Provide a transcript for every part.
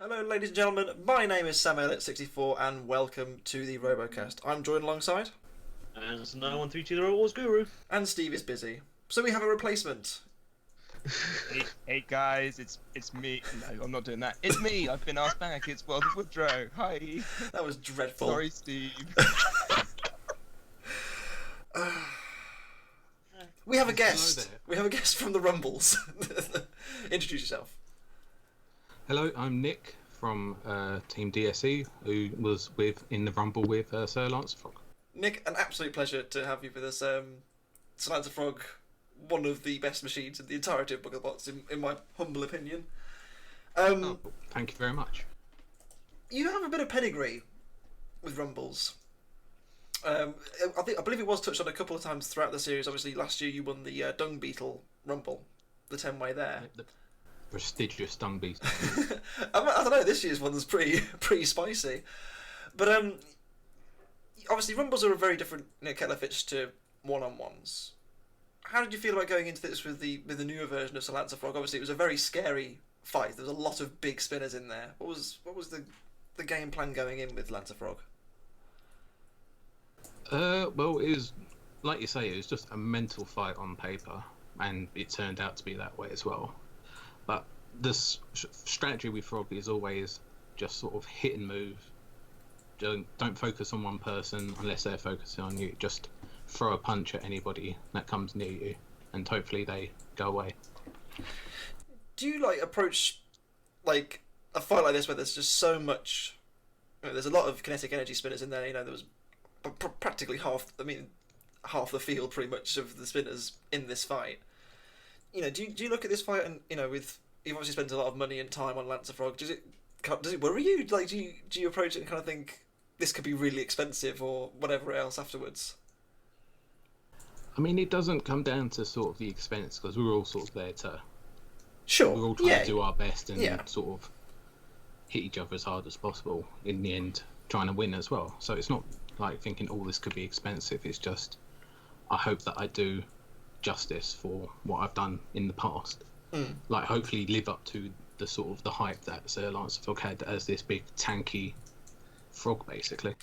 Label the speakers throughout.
Speaker 1: Hello, ladies and gentlemen. My name is SamElliott64, and welcome to the RoboCast. I'm joined alongside,
Speaker 2: And it's 9132 the Robots Guru.
Speaker 1: and Steve is busy. So we have a replacement.
Speaker 3: Hey guys, it's me. No, I'm not doing that. It's me. I've been asked back. It's World of Woodrow. Hi.
Speaker 1: That was dreadful.
Speaker 3: Sorry, Steve.
Speaker 1: We have a guest. We have a guest from the Rumbles. Introduce yourself.
Speaker 4: Hello, I'm Nick from Team DSC, who was in the Rumble with Sir Lance Frog.
Speaker 1: Nick, an absolute pleasure to have you with us. Samantha Frog, one of the best machines in the entirety of Bugglebots, in my humble opinion.
Speaker 4: Thank you very much.
Speaker 1: You have a bit of pedigree with Rumbles. I believe it was touched on a couple of times throughout the series. Obviously, last year you won the Dung Beetle Rumble, the 10-way there.
Speaker 4: The prestigious Dung Beast.
Speaker 1: I don't know. This year's one's pretty spicy, but obviously Rumbles are a very different kettle of fish to one-on-ones. How did you feel about going into this with the newer version of Sir Lance Frog? Obviously, it was a very scary fight. There was a lot of big spinners in there. What was the game plan going in with Lance Frog?
Speaker 4: Well, it was, like you say, it was just a mental fight on paper, and it turned out to be that way as well. But this strategy with Frog is always just sort of hit and move. Don't focus on one person unless they're focusing on you. Just throw a punch at anybody that comes near you, and hopefully they go away.
Speaker 1: Do you approach a fight like this where there's just so much? There's a lot of kinetic energy spinners in there. There was practically half the field, pretty much, of the spinners in this fight. Do you look at this fight and with you've obviously spent a lot of money and time on Lance Frog? Does it worry you? Do you approach it and kind of think this could be really expensive or whatever else afterwards?
Speaker 4: I mean, it doesn't come down to sort of the expense, because we're all sort of there to.
Speaker 1: Sure.
Speaker 4: We're all trying to do our best and
Speaker 1: Yeah.
Speaker 4: sort of hit each other as hard as possible. In the end, trying to win as well. So it's not like thinking, "Oh, this could be expensive." It's just, I hope that I do justice for what I've done in the past. Hopefully live up to the sort of the hype that Sir Lance Frog had as this big tanky frog, basically.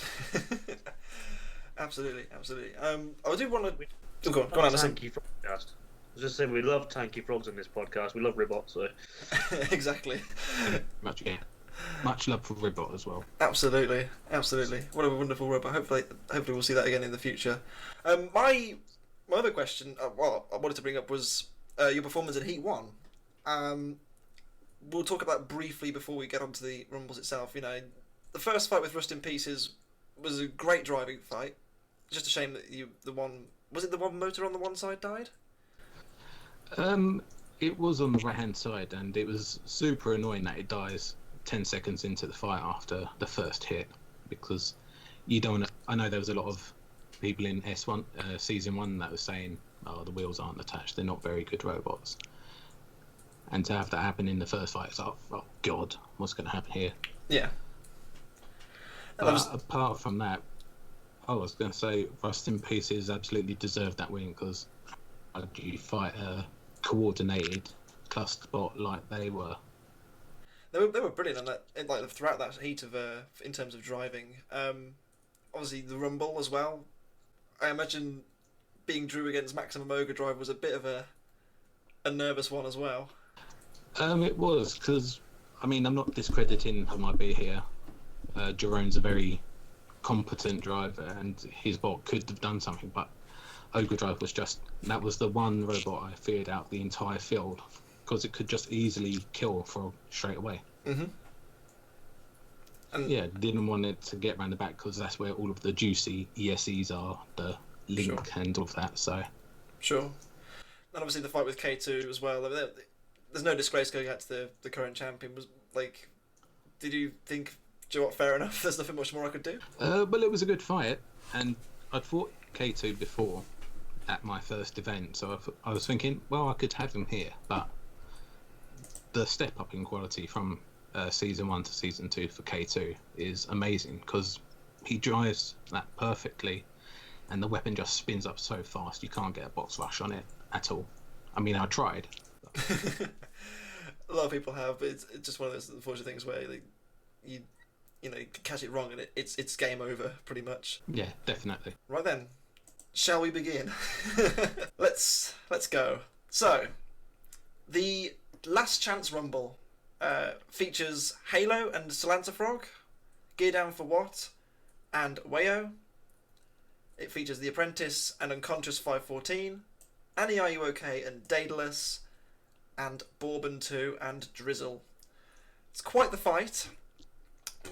Speaker 1: Absolutely. I do want to go on, Anderson.
Speaker 2: Tanky Frogcast. I was just saying, we love tanky frogs in this podcast. We love robots, so.
Speaker 1: Exactly.
Speaker 4: Much love for Ribbot as well.
Speaker 1: Absolutely. What a wonderful robot. Hopefully we'll see that again in the future. My other question, I wanted to bring up was your performance in Heat 1. We'll talk about that briefly before we get onto the Rumbles itself. The first fight with Rust in Pieces was a great driving fight. Just a shame that was it the one motor on the one side died?
Speaker 4: It was on the right hand side, and it was super annoying that it dies 10 seconds into the fight after the first hit, because you don't. I know there was a lot of people in S1 season 1 that was saying, "Oh, the wheels aren't attached. They're not very good robots." And to have that happen in the first fight, it's like, "Oh God, what's going to happen here?"
Speaker 1: Yeah.
Speaker 4: But apart from that, I was going to say Rust in Pieces absolutely deserved that win, because you fight a coordinated cluster bot like they were.
Speaker 1: They were brilliant on that, throughout that heat of in terms of driving. Obviously the Rumble as well. I imagine being Drew against Maximum Ogre Drive was a bit of a nervous one as well.
Speaker 4: It was, because I'm not discrediting him might be here. Jerome's a very competent driver, and his bot could have done something, but Ogre Drive that was the one robot I feared out the entire field, because it could just easily kill Frog straight away.
Speaker 1: Mm-hmm. And
Speaker 4: Didn't want it to get round the back, because that's where all of the juicy ESCs are, the link and all of that. So
Speaker 1: sure. And obviously the fight with K2 as well. There's no disgrace going out to the current champion. Did you think, do you know what, fair enough, there's nothing much more I could do?
Speaker 4: Well, it was a good fight, and I'd fought K2 before at my first event, so I was thinking, well, I could have him here, but the step up in quality from season 1 to season 2 for K2 is amazing, because he drives that perfectly, and the weapon just spins up so fast you can't get a box rush on it at all. I tried.
Speaker 1: A lot of people have, but it's just one of those unfortunate things where you catch it wrong and it's game over pretty much.
Speaker 4: Yeah, definitely.
Speaker 1: Right then, shall we begin? Let's go. So, the Last Chance Rumble features Halo and Solanta Frog, Gear Down for What, and Wayo. It features The Apprentice and Unconscious 514, Annie Are You OK and Daedalus, and Bourbon 2 and Drizzle. It's quite the fight.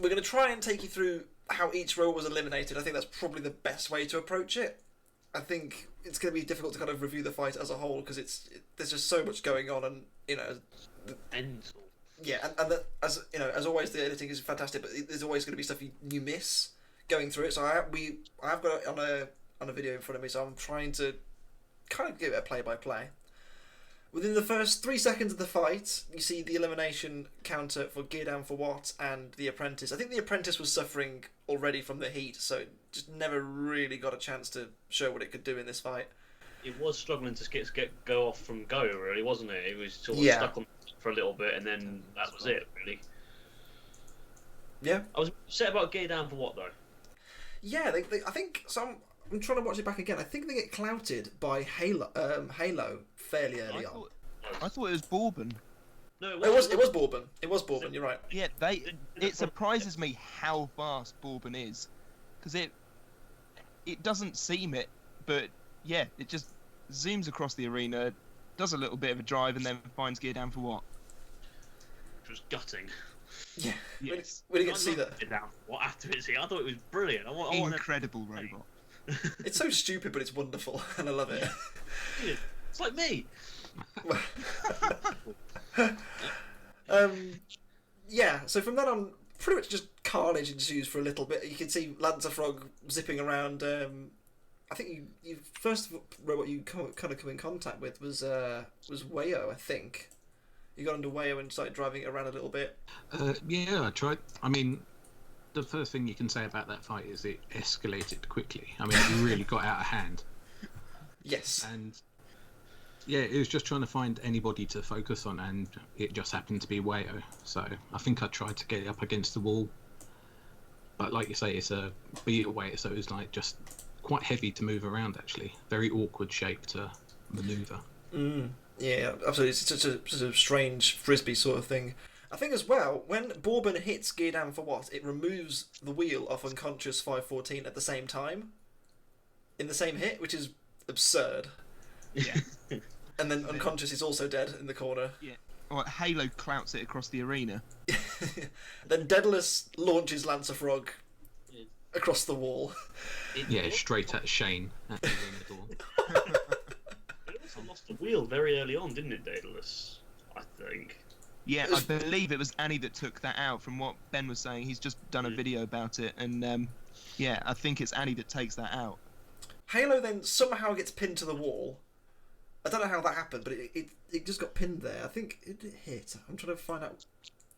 Speaker 1: We're going to try and take you through how each robot was eliminated. I think that's probably the best way to approach it. I think it's going to be difficult to kind of review the fight as a whole because there's just so much going on, and
Speaker 2: Mental.
Speaker 1: yeah, and as always, the editing is fantastic, but there's always going to be stuff you miss going through it. So I've got it on a video in front of me, so I'm trying to kind of give it a play-by-play. Within the first 3 seconds of the fight, you see the elimination counter for Gear Down for What and The Apprentice. I think The Apprentice was suffering already from the heat, so it just never really got a chance to show what it could do in this fight.
Speaker 2: It was struggling to go off from go, really, wasn't it? It was sort of
Speaker 1: Yeah.
Speaker 2: stuck on for a little bit, and then that was it, really.
Speaker 1: Yeah?
Speaker 2: I was upset about Gear Down for What, though?
Speaker 1: Yeah, I think some. I'm trying to watch it back again. I think they get clouted by Halo fairly early on.
Speaker 3: I thought it was Bourbon.
Speaker 2: No,
Speaker 1: It was Bourbon. It was Bourbon. You're right.
Speaker 3: Yeah, it surprises me how fast Bourbon is, because it doesn't seem it, but yeah, it just zooms across the arena, does a little bit of a drive, and then finds Gear Down for What.
Speaker 2: Which was gutting.
Speaker 1: Yeah.
Speaker 3: Yes.
Speaker 1: We didn't get to see that.
Speaker 2: Gear Down for What after it? I thought it was brilliant. I want
Speaker 3: Incredible robot.
Speaker 1: It's so stupid, but it's wonderful, and I love it.
Speaker 2: It's like me.
Speaker 1: Yeah. So from then on, pretty much just carnage ensues for a little bit. You can see Lancer Frog zipping around. I think you first robot you kind of come in contact with was Wayo. I think you got under Wayo and started driving it around a little bit.
Speaker 4: Yeah, I tried. I mean, the first thing you can say about that fight is it escalated quickly. I mean, it really got out of hand.
Speaker 1: Yes.
Speaker 4: And yeah, it was just trying to find anybody to focus on, and it just happened to be Wayo. So I think I tried to get it up against the wall, but like you say, it's a beetle weight, so it was like just quite heavy to move around. Actually, very awkward shape to manoeuvre.
Speaker 1: Yeah, absolutely. It's such a strange frisbee sort of thing. I think as well, when Bourbon hits Gear Down for What, it removes the wheel off Unconscious 514 at the same time, in the same hit, which is absurd.
Speaker 3: Yeah.
Speaker 1: And then Unconscious is also dead in the corner.
Speaker 3: Yeah. Or Halo clouts it across the arena.
Speaker 1: Then Daedalus launches Lancer Frog across the wall.
Speaker 4: Yeah, straight at Shane at the arena door.
Speaker 2: It also lost the wheel very early on, didn't it, Daedalus? I think.
Speaker 3: Yeah, I believe it was Annie that took that out. From what Ben was saying, he's just done a video about it, and yeah, I think it's Annie that takes that out.
Speaker 1: Halo then somehow gets pinned to the wall. I don't know how that happened, but it just got pinned there. I think it hit. I'm trying to find out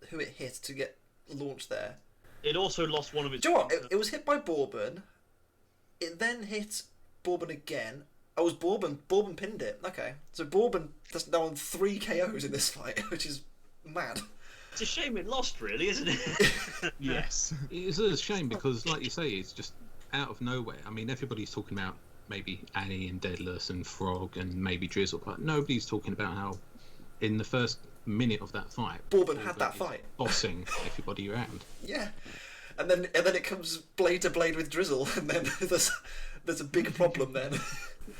Speaker 1: who it hit to get launched there.
Speaker 2: It also lost one of its.
Speaker 1: Do you know what? It was hit by Bourbon. It then hit Bourbon again. Oh, it was Bourbon. Bourbon pinned it. Okay. So Bourbon has now on 3 KOs in this fight, which is mad.
Speaker 2: It's a shame it lost, really, isn't it?
Speaker 3: Yes.
Speaker 4: It's a shame because, like you say, it's just out of nowhere. I mean, everybody's talking about maybe Annie and Daedalus and Frog and maybe Drizzle, but nobody's talking about how in the first minute of that fight,
Speaker 1: Bourbon had that
Speaker 4: is
Speaker 1: fight.
Speaker 4: bossing everybody around.
Speaker 1: Yeah. And then it comes blade to blade with Drizzle, and then there's a big problem then.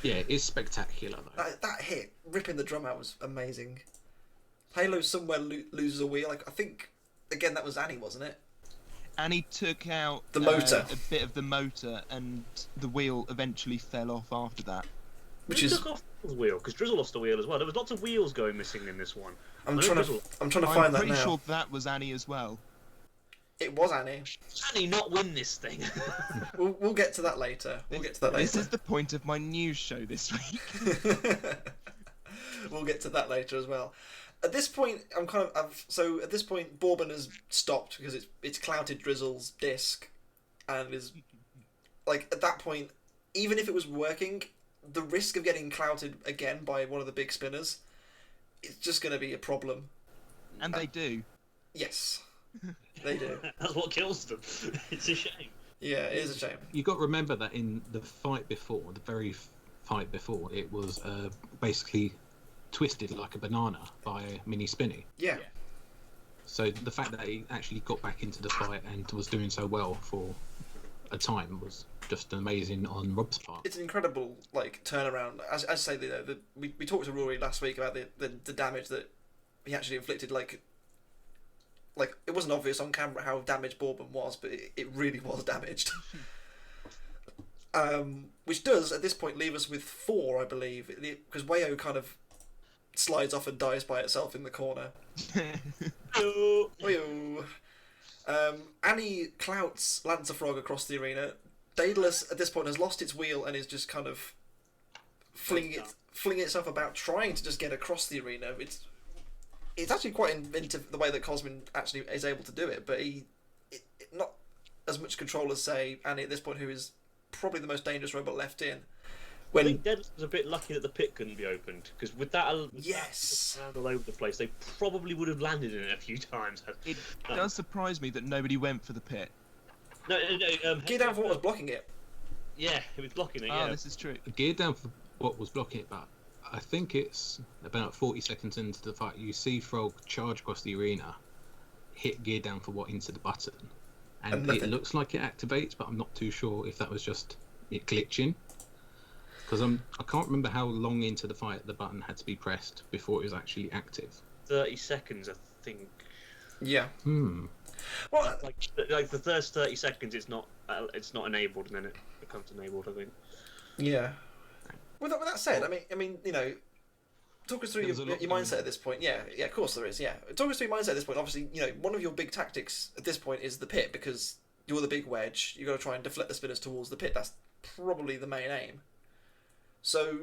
Speaker 4: Yeah, it's spectacular though.
Speaker 1: That hit, ripping the drum out, was amazing. Halo somewhere loses a wheel. Like, I think, again, that was Annie, wasn't it?
Speaker 3: Annie took out
Speaker 1: The motor.
Speaker 3: a bit of the motor, and the wheel eventually fell off after that.
Speaker 1: Which
Speaker 2: Who
Speaker 1: is,
Speaker 2: took off the wheel? Because Drizzle lost the wheel as well. There was lots of wheels going missing in this one.
Speaker 1: I'm
Speaker 2: I know
Speaker 1: trying to
Speaker 2: Drizzle.
Speaker 1: find that
Speaker 3: I'm
Speaker 1: now.
Speaker 3: pretty sure that was Annie as well.
Speaker 1: It was Annie.
Speaker 2: Annie not win this thing.
Speaker 1: We'll get to that later.
Speaker 3: This is the point of my news show this week.
Speaker 1: We'll get to that later as well. At this point, at this point, Bourbon has stopped because it's clouted Drizzle's disc, and is like at that point, even if it was working, the risk of getting clouted again by one of the big spinners, it's just going to be a problem.
Speaker 3: And they do.
Speaker 1: Yes, they do.
Speaker 2: That's what kills them. It's a shame.
Speaker 1: Yeah, it is a shame.
Speaker 4: You got to remember that in the fight before, the very fight before, it was basically twisted like a banana by Mini Spinny.
Speaker 1: Yeah.
Speaker 4: So the fact that he actually got back into the fight and was doing so well for a time was just amazing on Rob's part.
Speaker 1: It's an incredible turnaround. As I say, we talked to Rory last week about the damage that he actually inflicted. Like it wasn't obvious on camera how damaged Bourbon was, but it really was damaged. Which does at this point leave us with 4, I believe, because Wayo kind of slides off and dies by itself in the corner. Wayo. Annie clouts Lancer Frog across the arena. Daedalus at this point has lost its wheel and is just kind of flinging itself about, trying to just get across the arena. It's actually quite inventive the way that Cosmin actually is able to do it, but not as much control as, say, Annie at this point, who is probably the most dangerous robot left in.
Speaker 2: I think Daedalus was a bit lucky that the pit couldn't be opened, because with that
Speaker 1: Yes,
Speaker 2: all over the place, they probably would have landed in it a few times.
Speaker 3: It does surprise me that nobody went for the pit.
Speaker 2: No,
Speaker 1: Gear Down for what was blocking it.
Speaker 2: Yeah, it was blocking it.
Speaker 3: Oh,
Speaker 2: Yeah,
Speaker 3: this is true.
Speaker 4: Geared down for what was blocking it, but I think it's about 40 seconds into the fight, you see Frog charge across the arena, hit gear down for what into the button, and it looks like it activates, but I'm not too sure if that was just it glitching. Because I can't remember how long into the fight the button had to be pressed before it was actually active.
Speaker 2: 30 seconds, I think.
Speaker 1: Yeah.
Speaker 2: Well, like the first 30 seconds, it's not enabled, and then it becomes enabled, I think.
Speaker 1: Yeah. With that said, I mean, talk us through your mindset at this point. Yeah, of course there is. Yeah, talk us through your mindset at this point. Obviously, one of your big tactics at this point is the pit, because you're the big wedge. You got to try and deflect the spinners towards the pit. That's probably the main aim. So,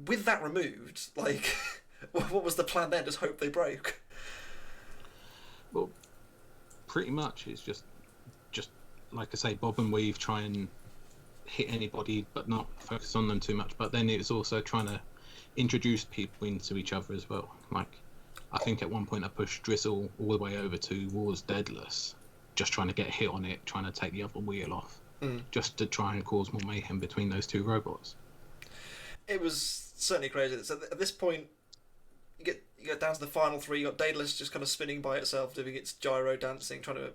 Speaker 1: with that removed, what was the plan then? Just hope they broke.
Speaker 4: Well, pretty much it's just like I say, bob and weave, try and hit anybody but not focus on them too much. But then it's also trying to introduce people into each other as well. Like, I think at one point I pushed Drizzle all the way over towards Daedalus, just trying to get a hit on it, trying to take the other wheel off, just to try and cause more mayhem between those two robots.
Speaker 1: It was certainly crazy. So at this point, you get down to the final 3. You got Daedalus just kind of spinning by itself, doing its gyro dancing, trying to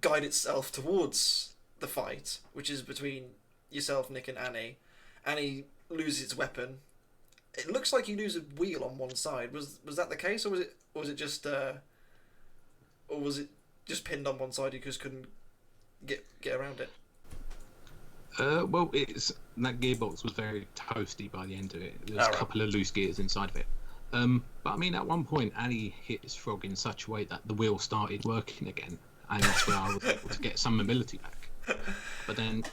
Speaker 1: guide itself towards the fight, which is between yourself, Nick, and Annie. Annie loses its weapon. It looks like you lose a wheel on one side. Was that the case, or was it just pinned on one side? You just couldn't get around it.
Speaker 4: Well, that gearbox was very toasty by the end of it. There was a couple of loose gears inside of it. But I mean, at one point, Annie hit his Frog in such a way that the wheel started working again, and that's where I was able to get some mobility back. But then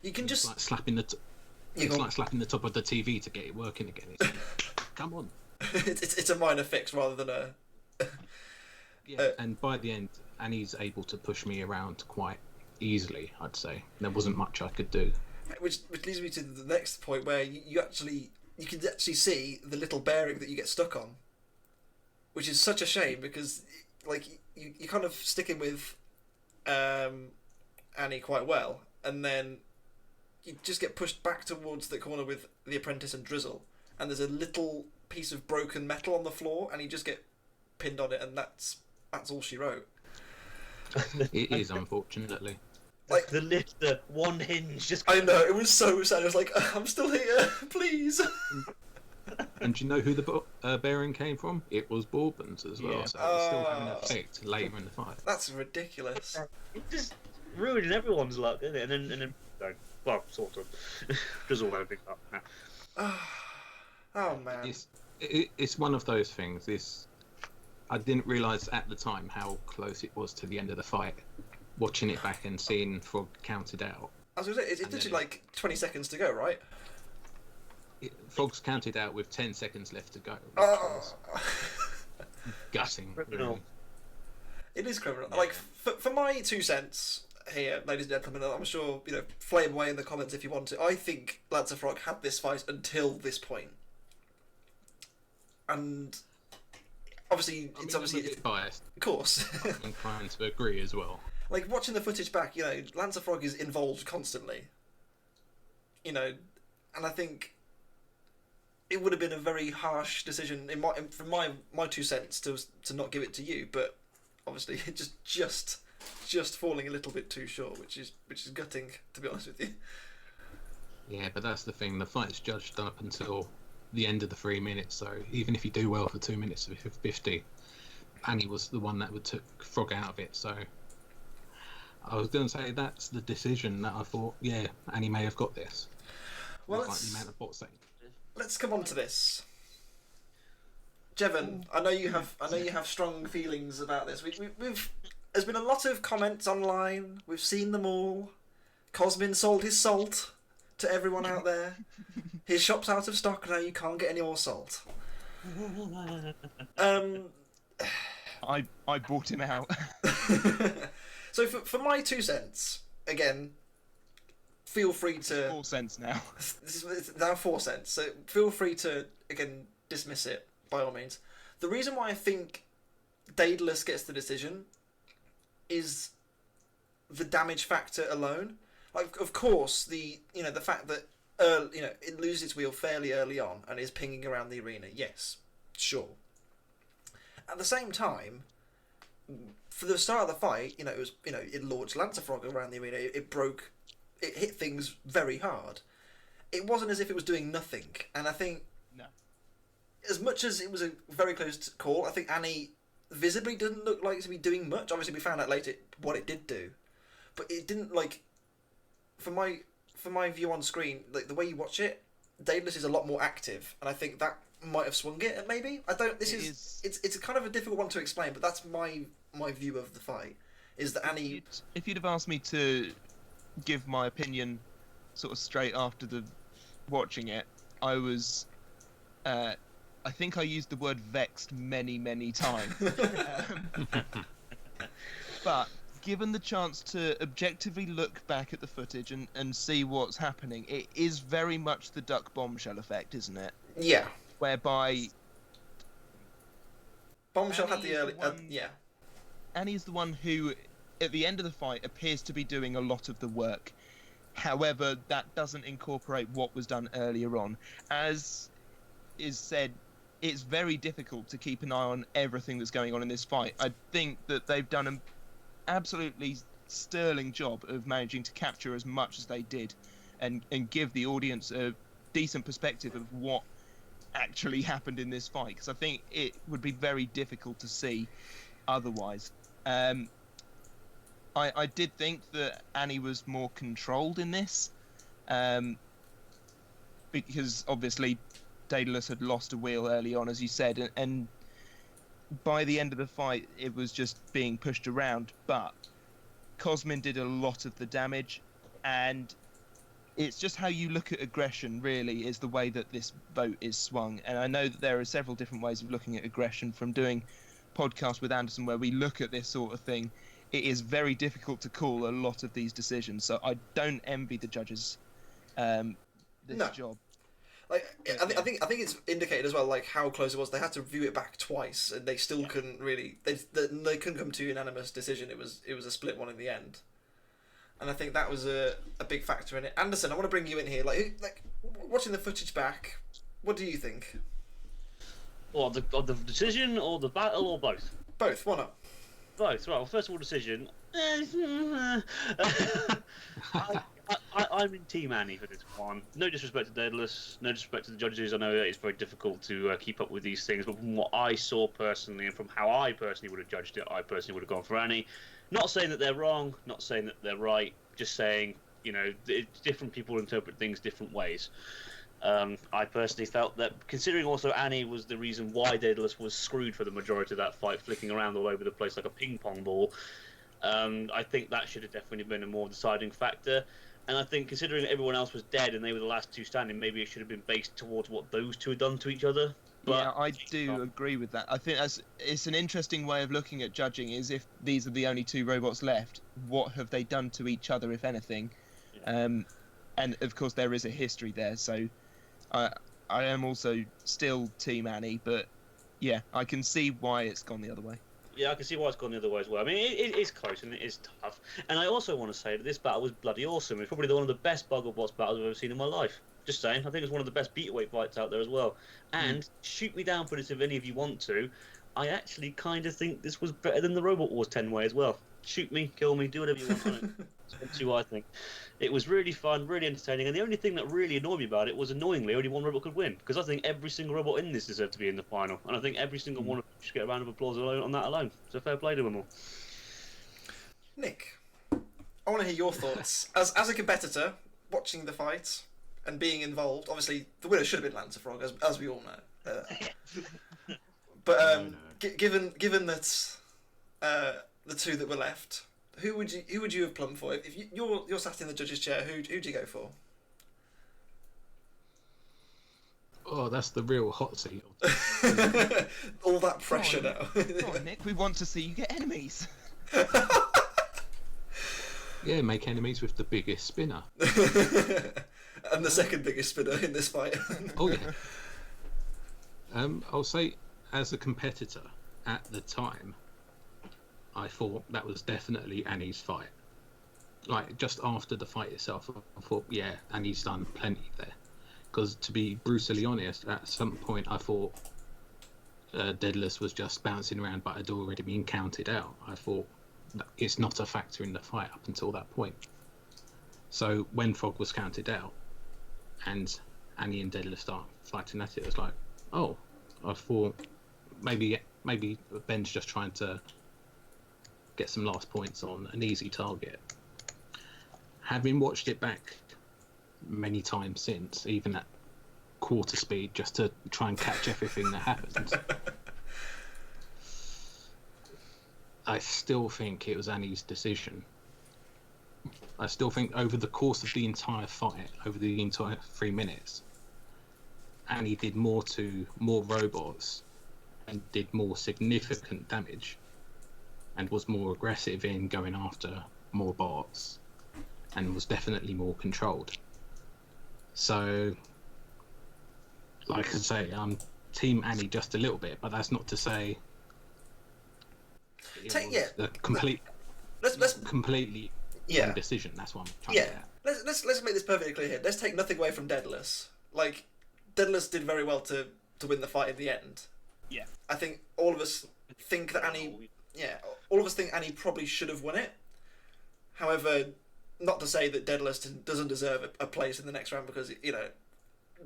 Speaker 1: you can just
Speaker 4: like slapping like slapping the top of the TV to get it working again. It's like, come on.
Speaker 1: It's a minor fix rather than a.
Speaker 4: Yeah, and by the end, Annie's able to push me around quite easily, I'd say. There wasn't much I could do.
Speaker 1: Which leads me to the next point, where you can actually see the little bearing that you get stuck on, which is such a shame, because you kind of sticking with Annie quite well, and then you just get pushed back towards the corner with the Apprentice and Drizzle, and there's a little piece of broken metal on the floor, and you just get pinned on it, and that's all she wrote.
Speaker 4: It is, unfortunately.
Speaker 1: Like
Speaker 2: the one hinge just.
Speaker 1: I know, it was so sad. I was like, I'm still here, please.
Speaker 4: And do you know who the bearing came from? It was Bourbon's as well, so it's still having an effect later in the fight.
Speaker 1: That's ridiculous.
Speaker 2: It just ruining everyone's luck, isn't it? And then well, sort of. Does all that big up now.
Speaker 1: Oh man.
Speaker 4: It's one of those things. I didn't realise at the time how close it was to the end of the fight. Watching it back and seeing Frog counted out.
Speaker 1: I was going to say, it's literally like 20 seconds to go, right?
Speaker 4: Frog's counted out with 10 seconds left to go. Which was gutting. Really.
Speaker 1: It is criminal. Like, for my 2 cents here, ladies and gentlemen, I'm sure, flame away in the comments if you want to. I think Lancer Frog had this fight until this point. And obviously
Speaker 4: I mean,
Speaker 1: it's
Speaker 4: I'm
Speaker 1: obviously
Speaker 4: a bit biased.
Speaker 1: of course.
Speaker 4: I'm inclined to agree as well.
Speaker 1: Like watching the footage back, Lancer Frog is involved constantly. And I think it would have been a very harsh decision from my 2 cents to not give it to you, but obviously it just falling a little bit too short, which is gutting, to be honest with you.
Speaker 4: Yeah, but that's the thing. The fight's judged up until the end of the 3 minutes. So even if you do well for 2 minutes of 50, Annie was the one that took Frog out of it. So I was going to say that's the decision that I thought, yeah, Annie may have got this.
Speaker 1: Well,
Speaker 4: like the amount of bots that.
Speaker 1: Let's come on to this. Jevan, I know you have strong feelings about this. We've there's been a lot of comments online. We've seen them all. Cosmin sold his salt to everyone out there. His shop's out of stock now. You can't get any more salt.
Speaker 3: I bought him out.
Speaker 1: So for my 2 cents, again, feel free to.
Speaker 3: 4 cents now.
Speaker 1: This is now 4 cents. So feel free to again dismiss it by all means. The reason why I think Daedalus gets the decision is the damage factor alone. Like, of course, the fact that it loses its wheel fairly early on and is pinging around the arena. Yes, sure. At the same time, for the start of the fight, it launched Lancer Frog around the arena. It hit things very hard. It wasn't as if it was doing nothing, and I think as much as it was a very close call, I think Annie visibly didn't look like to be doing much. Obviously, we found out later what it did do, but it didn't like. For my view on screen, like the way you watch it, Daedalus is a lot more active, and I think that might have swung it. Maybe I don't. It's kind of a difficult one to explain, but that's my view of the fight. Is that Annie?
Speaker 3: If you'd have asked me to give my opinion, sort of straight after the watching it, I was. I think I used the word vexed many times. But given the chance to objectively look back at the footage and see what's happening, it is very much the duck bombshell effect, isn't it?
Speaker 1: Yeah.
Speaker 3: Whereby
Speaker 1: Bombshell had the early.
Speaker 3: Annie's the one who, at the end of the fight, appears to be doing a lot of the work. However, that doesn't incorporate what was done earlier on. As is said, it's very difficult to keep an eye on everything that's going on in this fight. I think that they've done an absolutely sterling job of managing to capture as much as they did and give the audience a decent perspective of what actually happened in this fight, because I think it would be very difficult to see otherwise. I did think that Annie was more controlled in this, because obviously Daedalus had lost a wheel early on, as you said, and by the end of the fight it was just being pushed around, but Cosmin did a lot of the damage, and it's just how you look at aggression really is the way that this vote is swung. And I know that there are several different ways of looking at aggression. From doing podcasts with Anderson where we look at this sort of thing, it is very difficult to call a lot of these decisions, so I don't envy the judges this job.
Speaker 1: Like, I think it's indicated as well, like how close it was. They had to review it back twice, and they still couldn't really. They couldn't come to a unanimous decision. It was a split one in the end, and I think that was a big factor in it. Anderson, I want to bring you in here. Like watching the footage back, what do you think?
Speaker 2: Or the decision, or the battle, or both?
Speaker 1: Both. Why not?
Speaker 2: Both. Right. Well, first of all, decision. I'm in Team Annie for this one. No disrespect to Daedalus, no disrespect to the judges. I know that it's very difficult to keep up with these things, but from what I saw personally and from how I personally would have judged it, I personally would have gone for Annie. Not saying that they're wrong, not saying that they're right, just saying, different people interpret things different ways. I personally felt that, considering also Annie was the reason why Daedalus was screwed for the majority of that fight, flicking around all over the place like a ping pong ball, I think that should have definitely been a more deciding factor. And I think, considering everyone else was dead and they were the last two standing, maybe it should have been based towards what those two had done to each other. But
Speaker 3: yeah, I do agree with that. I think it's an interesting way of looking at judging, is if these are the only two robots left, what have they done to each other, if anything? Yeah. And of course there is a history there, so I am also still Team Annie, but Yeah, I can see why it's gone the other way.
Speaker 2: Yeah, I can see why it's gone the other way as well. I mean, it is close and it is tough. And I also want to say that this battle was bloody awesome. It's probably one of the best Bugglebots battles I've ever seen in my life. Just saying. I think it's one of the best beat-away fights out there as well. And shoot me down for this if any of you want to. I actually kind of think this was better than the Robot Wars 10-way as well. Shoot me, kill me, do whatever you want on it. That's what I think. It was really fun, really entertaining, and the only thing that really annoyed me about it was annoyingly only one robot could win, because I think every single robot in this deserved to be in the final, and I think every single one of them should get a round of applause alone on that alone. So fair play to them all.
Speaker 1: Nick, I want to hear your thoughts as a competitor watching the fight and being involved. Obviously, the winner should have been Lancer Frog, as we all know. But given that the two that were left, who would you have plumbed for? If you're sat in the judge's chair, who'd you go for?
Speaker 4: Oh, that's the real hot seat.
Speaker 1: All that pressure now.
Speaker 3: Come on, Nick, we want to see you get enemies.
Speaker 4: Yeah, make enemies with the biggest spinner.
Speaker 1: And the second biggest spinner in this fight.
Speaker 4: Oh yeah. I'll say, as a competitor at the time, I thought that was definitely Annie's fight. Like, just after the fight itself, I thought, yeah, Annie's done plenty there. Because, to be brutally honest, at some point I thought Daedalus was just bouncing around but had already been counted out. I thought it's not a factor in the fight up until that point. So when Frog was counted out and Annie and Daedalus start fighting at it, it was like, oh, I thought maybe Ben's just trying to get some last points on an easy target. Having watched it back many times since, even at quarter speed, just to try and catch everything that happened, I still think it was Annie's decision. I still think over the course of the entire fight, over the entire 3 minutes, Annie did more to more robots and did more significant damage and was more aggressive in going after more bots and was definitely more controlled. So, like I say, I'm Team Annie just a little bit, but that's not to say a completely wrong decision. That's what I'm trying to get at.
Speaker 1: Let's make this perfectly clear here. Let's take nothing away from Daedalus. Like, Daedalus did very well to win the fight in the end.
Speaker 3: Yeah.
Speaker 1: I think all of us think that Annie... Yeah, all of us think Annie probably should have won it. However, not to say that Daedalus doesn't deserve a place in the next round, because, you know,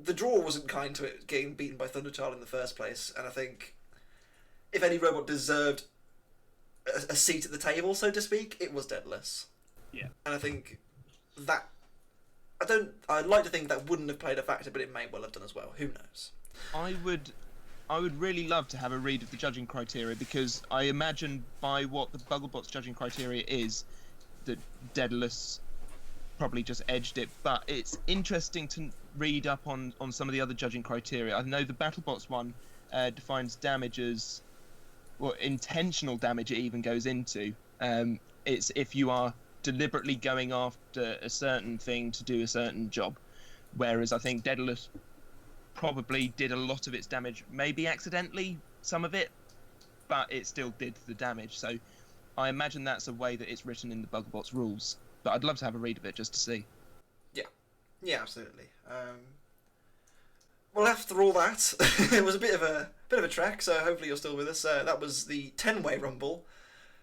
Speaker 1: the draw wasn't kind to it getting beaten by Thunderchild in the first place, and I think if any robot deserved a seat at the table, so to speak, it was Daedalus.
Speaker 3: Yeah.
Speaker 1: And I think that... I'd like to think that wouldn't have played a factor, but it may well have done as well. Who knows?
Speaker 3: I would really love to have a read of the judging criteria, because I imagine by what the Bugglebots judging criteria is, that Daedalus probably just edged it. But it's interesting to read up on some of the other judging criteria. I know the BattleBots one defines damage as, well, intentional damage it even goes into. It's if you are deliberately going after a certain thing to do a certain job. Whereas I think Daedalus probably did a lot of its damage, maybe accidentally, some of it, but it still did the damage. So I imagine that's a way that it's written in the Bugglebots rules. But I'd love to have a read of it just to see.
Speaker 1: Yeah, absolutely. Well, after all that, it was a bit of a trek. So hopefully you're still with us. That was the 10-way rumble.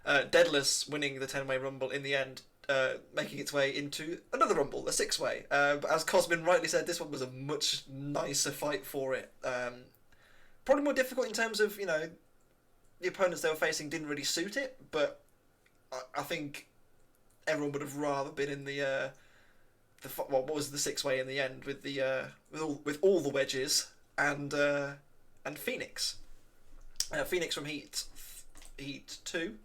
Speaker 1: Daedalus winning the 10-way rumble in the end, making its way into another rumble, a 6-way. But as Cosmin rightly said, this one was a much nicer fight for it. Probably more difficult in terms of, you know, the opponents they were facing didn't really suit it, but I think everyone would have rather been in what was the 6-way in the end with the with all the wedges and Phoenix. Phoenix from Heat 2.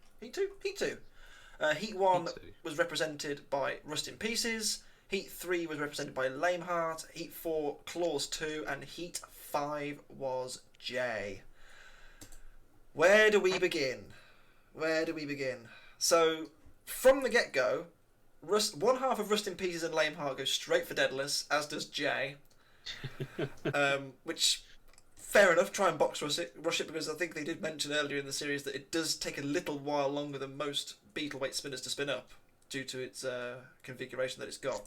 Speaker 1: Heat 1 was represented by Rust in Pieces. Heat 3 was represented by Lameheart. Heat 4, Claws 2. And Heat 5 was Jay. Where do we begin? So, from the get-go, one half of Rust in Pieces and Lameheart goes straight for Daedalus, as does Jay. Which fair enough, try and box rush it, because I think they did mention earlier in the series that it does take a little while longer than most beetle weight spinners to spin up due to its configuration that it's got.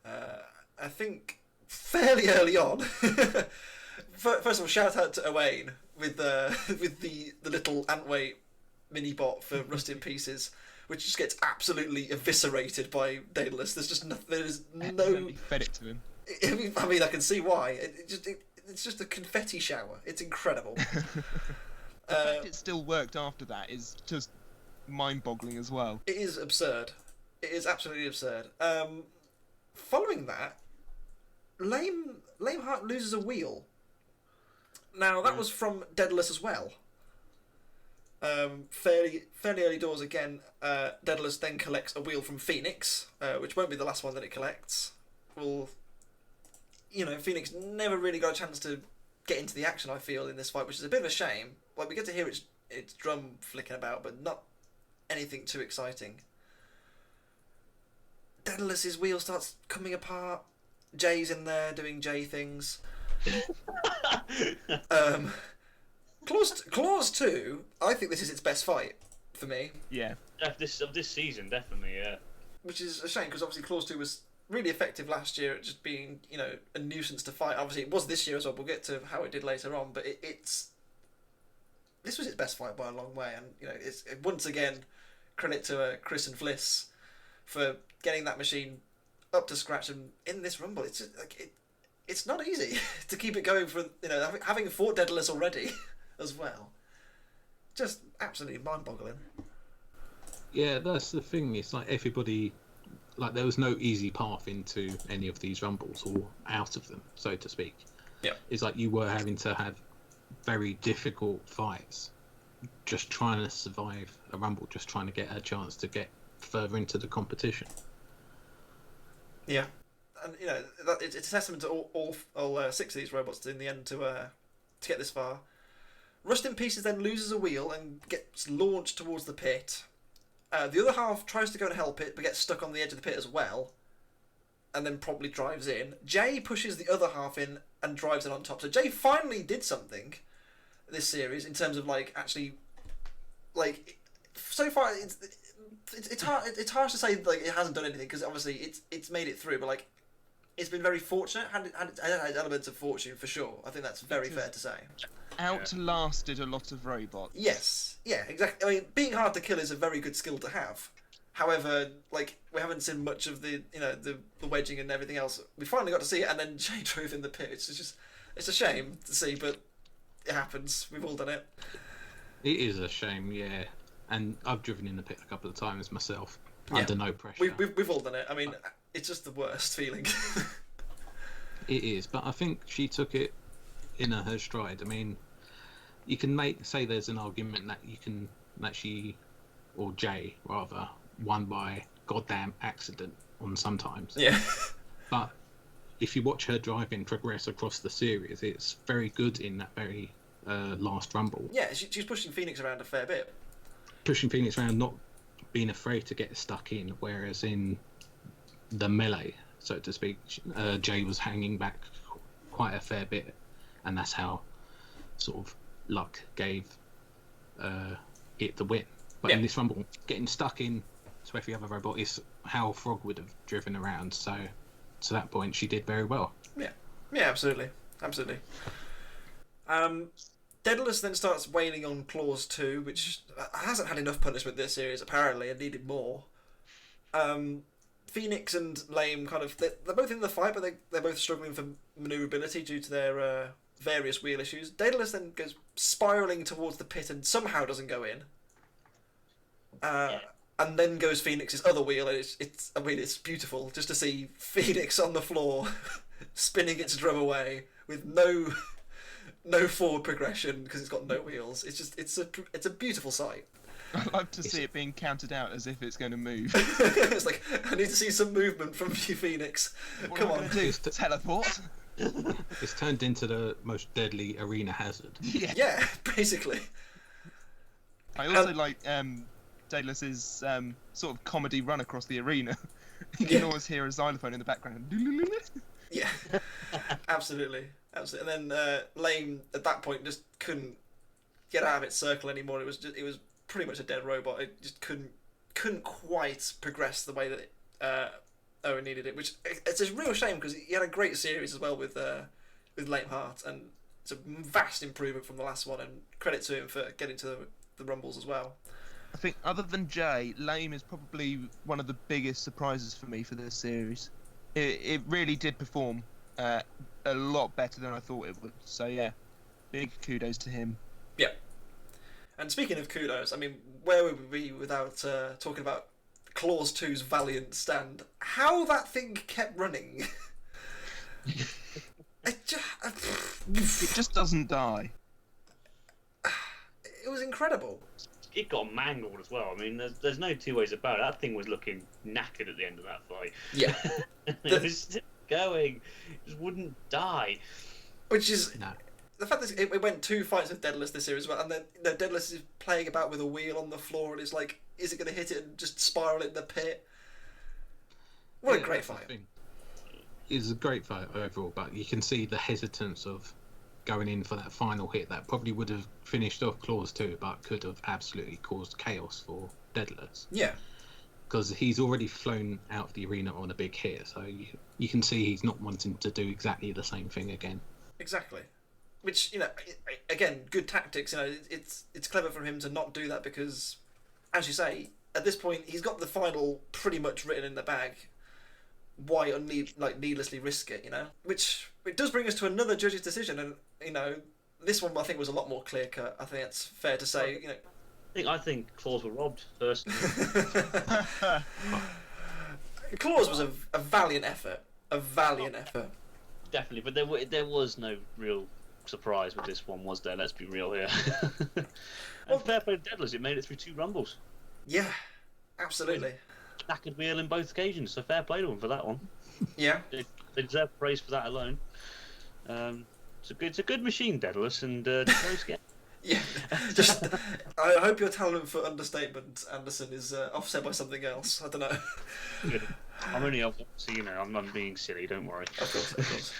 Speaker 1: I think fairly early on. First of all, shout out to Owain with the little Antweight mini bot for Rust in Pieces, which just gets absolutely eviscerated by Daedalus. There's just no,
Speaker 3: fed it to him.
Speaker 1: I mean, I can see why. It's just a confetti shower. It's incredible.
Speaker 3: The fact it still worked after that is just mind-boggling as well.
Speaker 1: It is absurd. It is absolutely absurd. Following that, Lameheart loses a wheel. Now that was from Daedalus as well. Fairly early doors again. Daedalus then collects a wheel from Phoenix, which won't be the last one that it collects. Well, Phoenix never really got a chance to get into the action, I feel, in this fight, which is a bit of a shame. Like, we get to hear its drum flicking about, but not anything too exciting. Daedalus's wheel starts coming apart. Jay's in there doing Jay things. Claws 2, I think this is its best fight for me.
Speaker 3: Yeah.
Speaker 2: Of this season, definitely, yeah.
Speaker 1: Which is a shame, because obviously Claws 2 was really effective last year at just being, a nuisance to fight. Obviously, it was this year as well. We'll get to how it did later on, but this was its best fight by a long way, and it's once again credit to Chris and Fliss for getting that machine up to scratch. And in this Rumble, it's just, it's not easy to keep it going for having fought Daedalus already as well. Just absolutely mind-boggling.
Speaker 4: Yeah, that's the thing. It's like everybody. Like, there was no easy path into any of these Rumbles, or out of them, so to speak.
Speaker 1: Yeah.
Speaker 4: It's like you were having to have very difficult fights, just trying to survive a Rumble, just trying to get a chance to get further into the competition.
Speaker 1: Yeah. And, it's a testament to all 6 of these robots in the end to get this far. Rust in Pieces then loses a wheel and gets launched towards the pit. The other half tries to go and help it, but gets stuck on the edge of the pit as well, and then promptly drives in. Jay pushes the other half in and drives it on top. So Jay finally did something this series in terms of actually, so far it's hard to say it hasn't done anything, because obviously it's made it through, but it's been very fortunate. Had elements of fortune for sure. I think that's very fair to say.
Speaker 3: Outlasted a lot of robots.
Speaker 1: Yes, yeah, exactly. I mean, being hard to kill is a very good skill to have. However, we haven't seen much of the wedging and everything else. We finally got to see it, and then Jay drove in the pit. It's a shame to see, but it happens. We've all done it.
Speaker 4: It is a shame, yeah. And I've driven in the pit a couple of times myself, under no pressure.
Speaker 1: We've all done it. I mean, it's just the worst feeling.
Speaker 4: It is, but I think she took it in her stride. I mean, you can say there's an argument that she, or Jay rather, won by goddamn accident on sometimes.
Speaker 1: Yeah.
Speaker 4: But if you watch her driving progress across the series, it's very good in that very last Rumble.
Speaker 1: Yeah, she's pushing Phoenix around a fair bit.
Speaker 4: Pushing Phoenix around, not being afraid to get stuck in, whereas in the melee, so to speak, Jay was hanging back quite a fair bit, and that's how sort of luck gave it the win. But in this Rumble, getting stuck in to every other robot is how Frog would have driven around, so to that point she did very well. Yeah,
Speaker 1: absolutely. Daedalus then starts wailing on Claws 2, which hasn't had enough punishment this series apparently and needed more. Phoenix and Lame they're both in the fight, but they're both struggling for manoeuvrability due to their various wheel issues. Daedalus then goes spiralling towards the pit and somehow doesn't go in. And then goes Phoenix's other wheel, and it's beautiful just to see Phoenix on the floor spinning its drum away with no forward progression because it's got no wheels. It's a beautiful sight.
Speaker 3: I'd love to see it being counted out as if it's going to move.
Speaker 1: It's like, I need to see some movement from you, Phoenix. Come on.
Speaker 3: Do? Teleport?
Speaker 4: It's turned into the most deadly arena hazard.
Speaker 1: Yeah, basically.
Speaker 3: I also like Daedalus's sort of comedy run across the arena. You can always hear a xylophone in the background.
Speaker 1: Yeah, absolutely. Absolutely. And then Lame at that point just couldn't get out of its circle anymore. It was pretty much a dead robot. It just couldn't quite progress the way that Owen needed it, which it's a real shame because he had a great series as well with Lame Heart, and it's a vast improvement from the last one. And credit to him for getting to the Rumbles as well.
Speaker 3: I think other than Jay, Lame is probably one of the biggest surprises for me for this series. It really did perform a lot better than I thought it would. So yeah, big kudos to him.
Speaker 1: Yeah. And speaking of kudos, I mean, where would we be without talking about Clause 2's valiant stand? How that thing kept running. It
Speaker 3: just doesn't die.
Speaker 1: It was incredible.
Speaker 2: It got mangled as well. I mean, there's no two ways about it. That thing was looking knackered at the end of that fight.
Speaker 1: Yeah.
Speaker 2: It was still going. It just wouldn't die.
Speaker 1: Which is...
Speaker 4: No.
Speaker 1: The fact that it went 2 fights with Daedalus this series, and then Daedalus is playing about with a wheel on the floor, and it's like, is it going to hit it and just spiral in the pit? What a great fight.
Speaker 4: It's a great fight overall, but you can see the hesitance of going in for that final hit that probably would have finished off Clause 2, but could have absolutely caused chaos for Daedalus.
Speaker 1: Yeah.
Speaker 4: Because he's already flown out of the arena on a big hit, so you can see he's not wanting to do exactly the same thing again.
Speaker 1: Exactly. Which, you know, again, good tactics. You know, it's clever for him to not do that because, as you say, at this point he's got the final pretty much written in the bag. Why needlessly risk it? You know, which it does bring us to another judge's decision, and you know, this one I think was a lot more clear cut. I think it's fair to say. You know,
Speaker 2: I think Claws were robbed first.
Speaker 1: Claws was a valiant effort. A valiant effort.
Speaker 2: Definitely, but there was no real surprise with this one, was there? Let's be real here. And fair play to Daedalus, it made it through 2 Rumbles.
Speaker 1: Yeah, absolutely.
Speaker 2: Knackered wheel in both occasions, so fair play to them for that one.
Speaker 1: Yeah.
Speaker 2: They deserve praise for that alone. It's a good machine, Daedalus, and very scary.
Speaker 1: Yeah, just I hope your talent for understatement, Anderson, is offset by something else. I don't know.
Speaker 2: Good. I'm only obviously, you know, I'm being silly. Don't worry.
Speaker 1: Of course.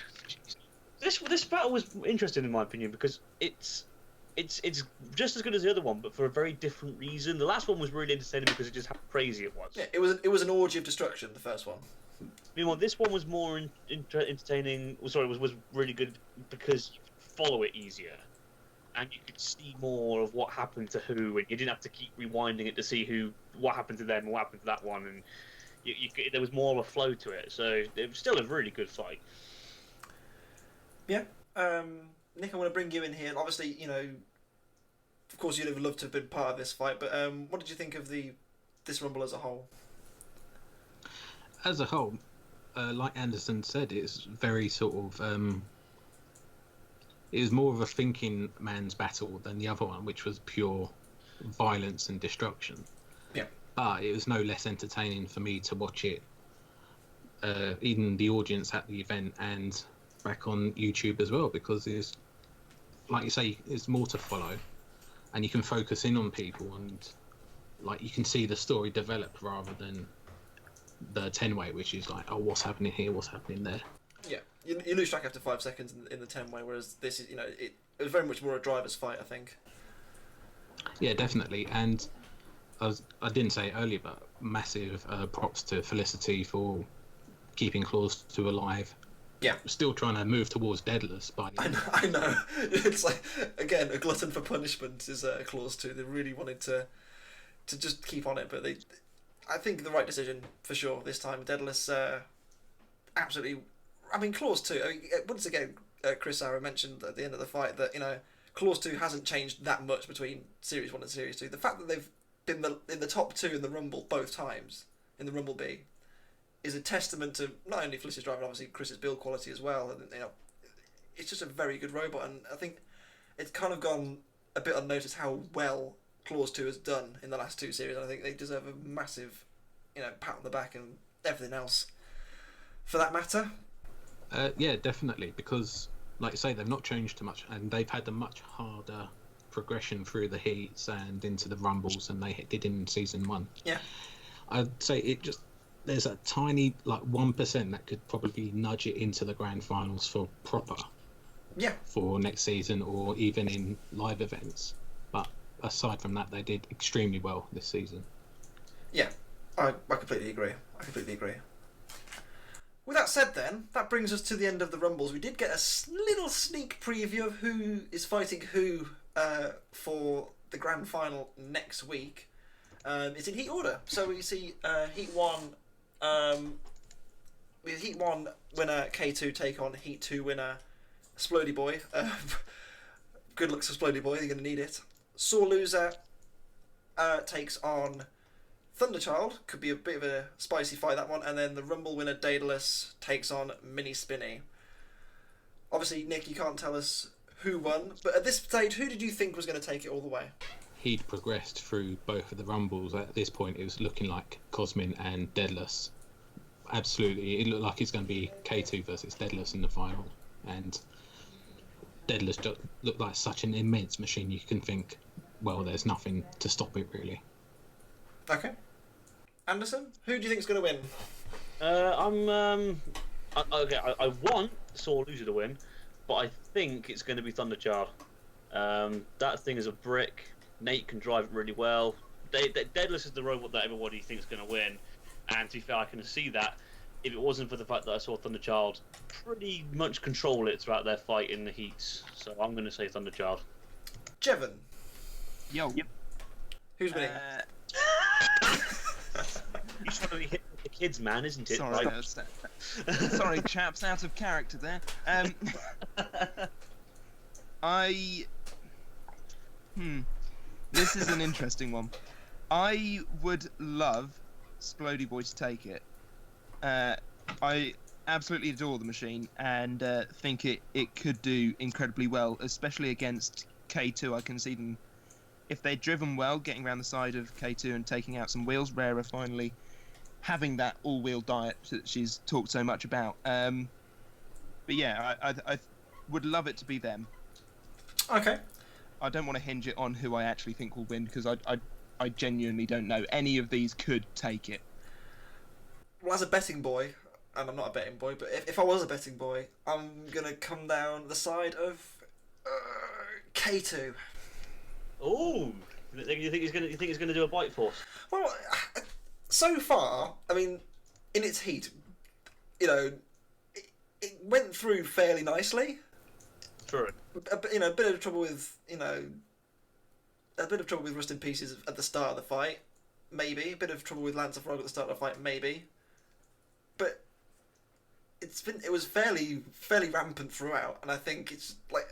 Speaker 2: This battle was interesting in my opinion because it's just as good as the other one, but for a very different reason. The last one was really entertaining because of just how crazy it was.
Speaker 1: Yeah, it was an orgy of destruction. The first one.
Speaker 2: Meanwhile, this one was more entertaining. Sorry, was really good because you could follow it easier, and you could see more of what happened to who, and you didn't have to keep rewinding it to see what happened to them and what happened to that one, and there was more of a flow to it. So it was still a really good fight.
Speaker 1: Yeah. Nick, I want to bring you in here. Obviously, you know, of course, you'd have loved to have been part of this fight, but what did you think of this Rumble as a whole?
Speaker 4: As a whole, like Anderson said, it's very sort of it was more of a thinking man's battle than the other one, which was pure violence and destruction.
Speaker 1: Yeah.
Speaker 4: But it was no less entertaining for me to watch it, even the audience at the event and back on YouTube as well, because it's, like you say, it's more to follow, and you can focus in on people, and like you can see the story develop rather than the 10-way, which is like, oh, what's happening here, what's happening there.
Speaker 1: Yeah, you lose track after 5 seconds in the 10-way, whereas this is, you know, it was very much more a driver's fight, I think.
Speaker 4: Yeah, definitely, and I didn't say it earlier, but massive props to Felicity for keeping Clause 2 alive.
Speaker 1: Yeah.
Speaker 4: Still trying to move towards Daedalus by the end.
Speaker 1: I know. It's like, again, a glutton for punishment is Clause 2. They really wanted to just keep on it, but I think the right decision for sure this time. Daedalus absolutely. I mean, Clause 2. I mean, once again, Chris Sauer mentioned at the end of the fight that, you know, Clause 2 hasn't changed that much between Series 1 and Series 2. The fact that they've been in the top 2 in the Rumble both times in the Rumble B is a testament to not only Felicity's drive, but obviously Chris's build quality as well. And, you know, it's just a very good robot, and I think it's kind of gone a bit unnoticed how well Clause 2 has done in the last 2 series. And I think they deserve a massive, you know, pat on the back and everything else for that matter.
Speaker 4: Yeah, definitely, because like you say, they've not changed too much, and they've had a much harder progression through the heats and into the Rumbles than they did in Season 1.
Speaker 1: Yeah.
Speaker 4: I'd say there's a tiny, like 1% that could probably nudge it into the grand finals for proper.
Speaker 1: Yeah.
Speaker 4: for next season or even in live events. But aside from that, they did extremely well this season.
Speaker 1: Yeah, I completely agree. With that said, then, that brings us to the end of the Rumbles. We did get a little sneak preview of who is fighting who for the grand final next week. It's in Heat order. So we see Heat 1, with Heat 1 winner K2 take on Heat 2 winner Splody Boy. Good luck to Splody Boy, you're going to need it. Sore loser takes on Thunderchild. Could be a bit of a spicy fight, that one. And then the Rumble winner Daedalus takes on Mini Spinny. Obviously, Nick, you can't tell us who won, but at this stage, who did you think was going to take it all the way?
Speaker 4: He'd progressed through both of the Rumbles. At this point, it was looking like Cosmin and Daedalus. Absolutely, it looked like it's going to be K2 versus Daedalus in the final. And Daedalus just looked like such an immense machine, you can think, well, there's nothing to stop it, really.
Speaker 1: Okay. Anderson, who do you think is going to win?
Speaker 2: I want Sore Loser to win, but I think it's going to be Thunderchild. That thing is a brick. Nate can drive it really well. Daedalus is the robot that everybody thinks is going to win, and to be fair, I can see that. If it wasn't for the fact that I saw Thunderchild pretty much control it throughout their fight in the heats, so I'm going to say Thunderchild.
Speaker 1: Jevan.
Speaker 3: Yo.
Speaker 2: Yep.
Speaker 1: Who's winning?
Speaker 2: You're trying to be hit with the kids, man, isn't it?
Speaker 3: Sorry,
Speaker 2: Right?
Speaker 3: sorry, chaps, out of character there. This is an interesting one. I would love Splody Boy to take it. I absolutely adore the machine and think it could do incredibly well, especially against K2. I can see them, if they're driven well, getting around the side of K2 and taking out some wheels. Rara finally having that all-wheel diet that she's talked so much about. But yeah, I would love it to be them.
Speaker 1: Okay.
Speaker 3: I don't want to hinge it on who I actually think will win, because I genuinely don't know. Any of these could take it.
Speaker 1: Well, as a betting boy, and I'm not a betting boy, but if I was a betting boy, I'm going to come down the side of K2.
Speaker 2: Oh, you think he's going to do a bite force?
Speaker 1: Well, so far, I mean, in its heat, you know, it went through fairly nicely.
Speaker 2: True.
Speaker 1: A bit of trouble with, Rusted Pieces at the start of the fight, maybe. A bit of trouble with Lancer Frog at the start of the fight, maybe. But it was fairly rampant throughout, and I think it's like,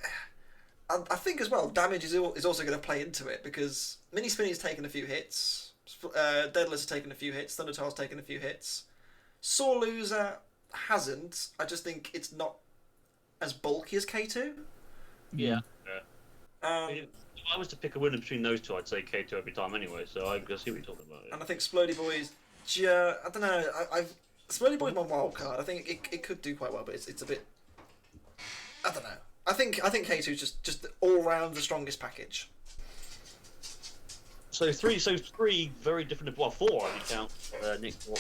Speaker 1: I think as well, damage is also going to play into it, because Mini Spinny's taken a few hits, Daedalus has taken a few hits, Thunderchild's taken a few hits. Sore Loser hasn't. I just think it's not as bulky as K2.
Speaker 2: Yeah.
Speaker 1: If
Speaker 2: I was to pick a winner between those two, I'd say K2 every time anyway, so I see what you're talking about. Yeah.
Speaker 1: And I think Splody Boy's, I don't know, Splody Boy's my wild card. I think it could do quite well, but it's a bit, I don't know. I think K2's just all round the strongest package.
Speaker 2: So three very different. Well, four I would count. Nick, four.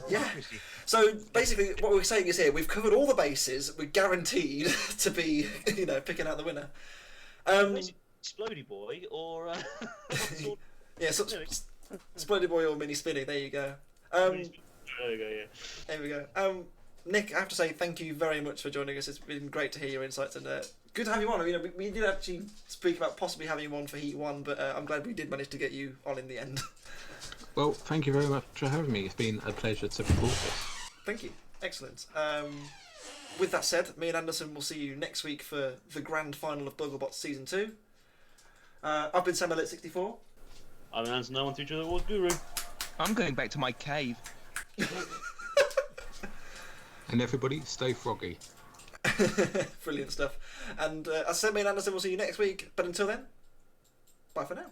Speaker 1: Yeah. So basically, what we're saying is here we've covered all the bases. We're guaranteed to be, picking out the winner.
Speaker 2: Splody Boy or
Speaker 1: yeah, Splody Boy or Mini Spinning. There you go.
Speaker 2: There you go. Yeah.
Speaker 1: There we go. Nick, I have to say thank you very much for joining us. It's been great to hear your insights, and good to have you on. I mean, we did actually speak about possibly having you on for Heat 1, but I'm glad we did manage to get you on in the end.
Speaker 4: Well, thank you very much for having me. It's been a pleasure to report this.
Speaker 1: Thank you. Excellent. With that said, me and Anderson will see you next week for the grand final of Bugglebots Season 2. I've been Sam Elliott64.
Speaker 2: I'm Anderson 913 Wars Guru. I'm
Speaker 3: going back to my cave.
Speaker 4: And everybody, stay froggy.
Speaker 1: Brilliant stuff. And as I said, me and Anderson will see you next week. But until then, bye for now.